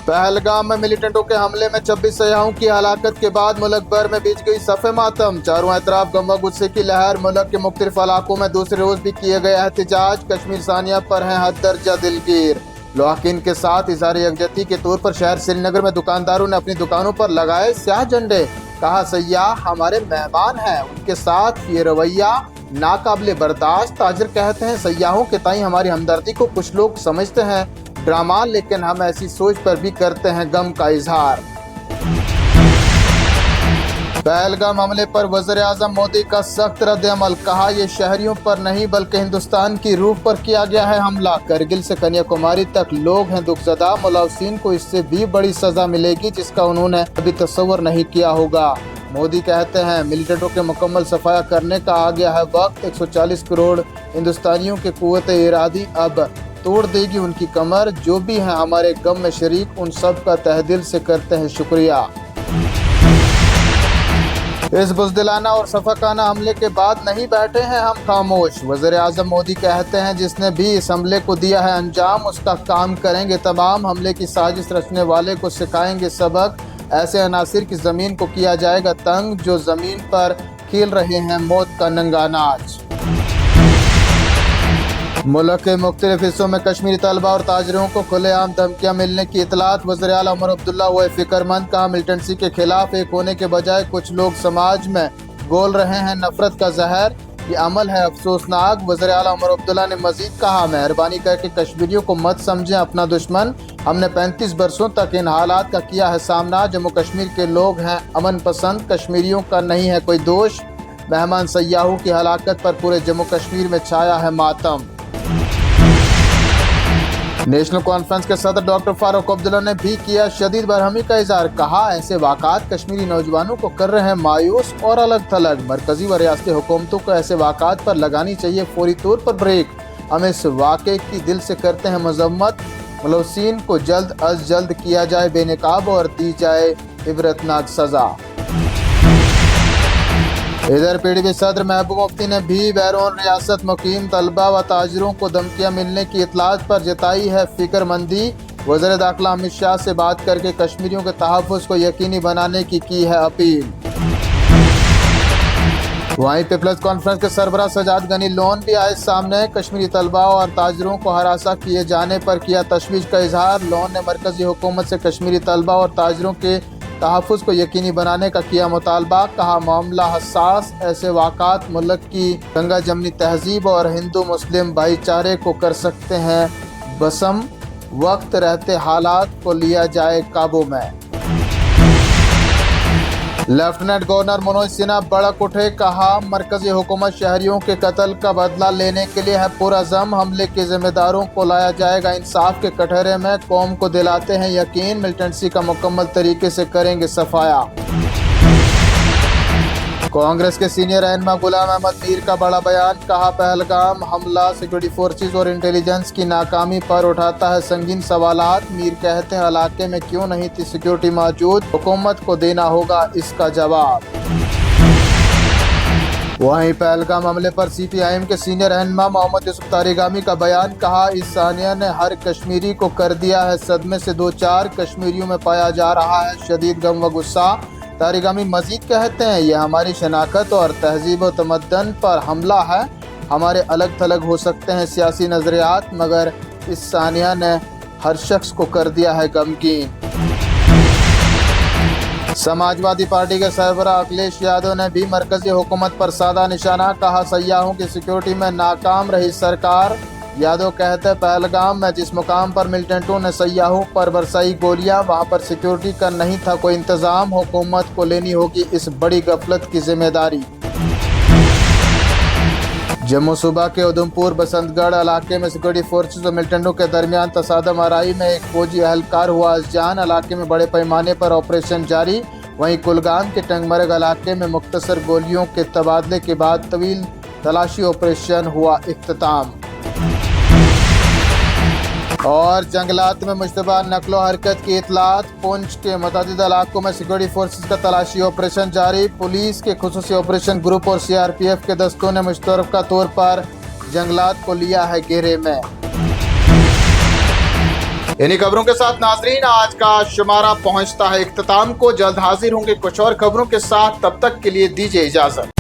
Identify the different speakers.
Speaker 1: पहलगाम में मिलिटेंटों के हमले में 26 सयाहों की हलाकत के बाद मुल्क भर में बीच गई सफ़े मातम। चारों तरफ गम व गुस्से की लहर। मुल्क के मुख्तलिफ इलाकों में दूसरे रोज भी किए गए एहतजाज। कश्मीर सानिया पर हैं हद दर्जा दिलगीर। लौहकीन के साथ इज़हार यकजहती के तौर पर शहर श्रीनगर में दुकानदारों ने अपनी दुकानों पर लगाए स्याह झंडे। कहा, सयाह हमारे मेहमान हैं, उनके साथ ये रवैया नाकाबिले बर्दाश्त। ताजर कहते हैं, सयाहों के ताई हमारी हमदर्दी को कुछ लोग समझते हैं ड्रामा, लेकिन हम ऐसी सोच पर भी करते हैं गम का इजहार। पहलगाम हमले पर वज़ीर-ए-आज़म मोदी का सख्त रद्द-ए-अमल। कहा, ये शहरियों पर नहीं बल्कि हिंदुस्तान की रूह पर किया गया है हमला। करगिल से कन्याकुमारी तक लोग हैं दुखज़दा। मुलवसिन को इससे भी बड़ी सजा मिलेगी जिसका उन्होंने अभी तस्वर नहीं किया होगा। मोदी कहते हैं, मिलिटेंटों के मुकम्मल सफाया करने का आ गया है वक्त। 140 करोड़ हिंदुस्तानियों के कुव्वत इरादी अब तोड़ देगी उनकी कमर। जो भी हैं हमारे गम में शरीक, उन सब का तहे दिल से करते हैं शुक्रिया। इस बुज़दिलाना और सफाकाना हमले के बाद नहीं बैठे हैं हम खामोश। वज़ीर-ए-आज़म मोदी कहते हैं, जिसने भी इस हमले को दिया है अंजाम, उसका काम करेंगे तमाम। हमले की साजिश रचने वाले को सिखाएंगे सबक। ऐसे अनासिर की ज़मीन को किया जाएगा तंग जो ज़मीन पर खेल रहे हैं मौत का नंगा नाच। मुल्क के मुख्तलिफ हिस्सों में कश्मीरी तलबा और ताजरों को खुलेआम धमकियां मिलने की इतलात। वज़ीर आला उमर अब्दुल्ला हुए फिक्रमंद। कहा, मिलिटेंसी के खिलाफ एक होने के बजाय कुछ लोग समाज में घोल रहे हैं नफरत का जहर। ये अमल है अफसोसनाक। वज़ीर आला उमर अब्दुल्ला ने मजीद कहा, मेहरबानी करके कश्मीरियों को मत समझें अपना दुश्मन। हमने 35 बरसों तक इन हालात का किया है सामना। जम्मू कश्मीर के लोग हैं अमन पसंद, कश्मीरियों का नहीं है कोई दोष। मेहमान सयाहों की हलाकत पर पूरे जम्मू कश्मीर में छाया है मातम। नेशनल कॉन्फ्रेंस के सदर डॉक्टर फारूक अब्दुल्ला ने भी किया शदीद बरहमी का इजहार। कहा, ऐसे वाक़ात कश्मीरी नौजवानों को कर रहे हैं मायूस और अलग थलग। मरकजी व रियासती हुकूमतों को ऐसे वाक़ात पर लगानी चाहिए फौरी तौर पर ब्रेक। हम इस वाक़े की दिल से करते हैं मजम्मत। मुलवसिन को जल्द अज जल्द किया जाए बेनकाब और दी जाए इबरतनाक सज़ा। इधर पीडीपी सदर महबूब मुफ्ती ने भी बैरून रियासत मुकीम तलबा व ताजरों को धमकियां मिलने की इतलात पर जताई है फिक्रमंदी। वज़ीर दाखिला अमित शाह से बात करके कश्मीरियों के तहफ़्फ़ुज़ को यकीनी बनाने की है अपील। वहीं पीपल्स कॉन्फ्रेंस के सरबराह सजाद गनी लोन भी आए सामने। कश्मीरी तलबा और ताजरों को हरासा किए जाने पर किया तशवीश का इजहार। लोन ने मरकजी हुकूमत से कश्मीरी तलबा और ताजरों के तहफ़्फ़ुज़ को यकीनी बनाने का किया मुतालबा। कहा, मामला हसास। ऐसे वाक़ात मुल्क की गंगा जमनी तहजीब और हिंदू मुस्लिम भाईचारे को कर सकते हैं बसम। वक्त रहते हालात को लिया जाए काबू में। लेफ्टिनेंट गवर्नर मनोज सिन्हा भड़क उठे। कहा, मरकजी हुकूमत शहरियों के कत्ल का बदला लेने के लिए है पुरअज़म। हमले के जिम्मेदारों को लाया जाएगा इंसाफ के कटहरे में। कौम को दिलाते हैं यकीन, मिलिटेंसी का मुकम्मल तरीके से करेंगे सफाया। कांग्रेस के सीनियर रहनुमा गुलाम अहमद मीर का बड़ा बयान। कहा, पहलगाम हमला सिक्योरिटी फोर्सेज और इंटेलिजेंस की नाकामी पर उठाता है संगीन सवालात। मीर कहते हैं, इलाके में क्यों नहीं थी सिक्योरिटी मौजूद, हुकूमत को देना होगा इसका जवाब। वहीं पहलगाम हमले पर CPIM के सीनियर रहनुमा मोहम्मद यूसुफ तारिगामी का बयान। कहा, इस सानिया ने हर कश्मीरी को कर दिया है सदमे से दो चार। कश्मीरियों में पाया जा रहा है शदीद गम व गुस्सा। तारिगामी मजीद कहते हैं, यह हमारी शनाख्त और तहजीब व तमद्दन पर हमला है। हमारे अलग थलग हो सकते हैं सियासी नज़रियात, मगर इस सानिया ने हर शख्स को कर दिया है गमगीन। समाजवादी पार्टी के सरबराह अखिलेश यादव ने भी मरकजी हुकूमत पर साधा निशाना। कहा, सयाहों की सिक्योरिटी में नाकाम रही सरकार। यादव कहते हैं, पहलगाम में जिस मुकाम पर मिलिटेंटों ने सयाहों पर बरसाई गोलियां, वहां पर सिक्योरिटी का नहीं था कोई इंतजाम। हुकूमत को लेनी होगी इस बड़ी गफलत की जिम्मेदारी। जम्मू सूबा के उधमपुर बसंतगढ़ इलाके में सिक्योरिटी फोर्सेज और मिलिटेंटों के दरमियान तसादम आराई में एक फौजी एहलकार हुआ अज़जान। इलाके में बड़े पैमाने पर ऑपरेशन जारी। वहीं कुलगाम के टंगमरग इलाके में मुख्तसर गोलियों के तबादले के बाद तवील तलाशी ऑपरेशन हुआ इख्तिताम। और जंगलात में मुश्तबा नकलो हरकत की इतलात। पुंछ के मुतअद्दिद इलाकों में सिक्योरिटी फोर्सेज का तलाशी ऑपरेशन जारी। पुलिस के खुसूसी ऑपरेशन ग्रुप और CRPF के दस्तों ने मुश्तरका तौर पर जंगलात को लिया है घेरे में। इन्हीं खबरों के साथ नाजरीन आज का शुमारा पहुंचता है इख्तिताम को। जल्द हाजिर होंगे कुछ और खबरों के साथ, तब तक के लिए दीजिए इजाजत।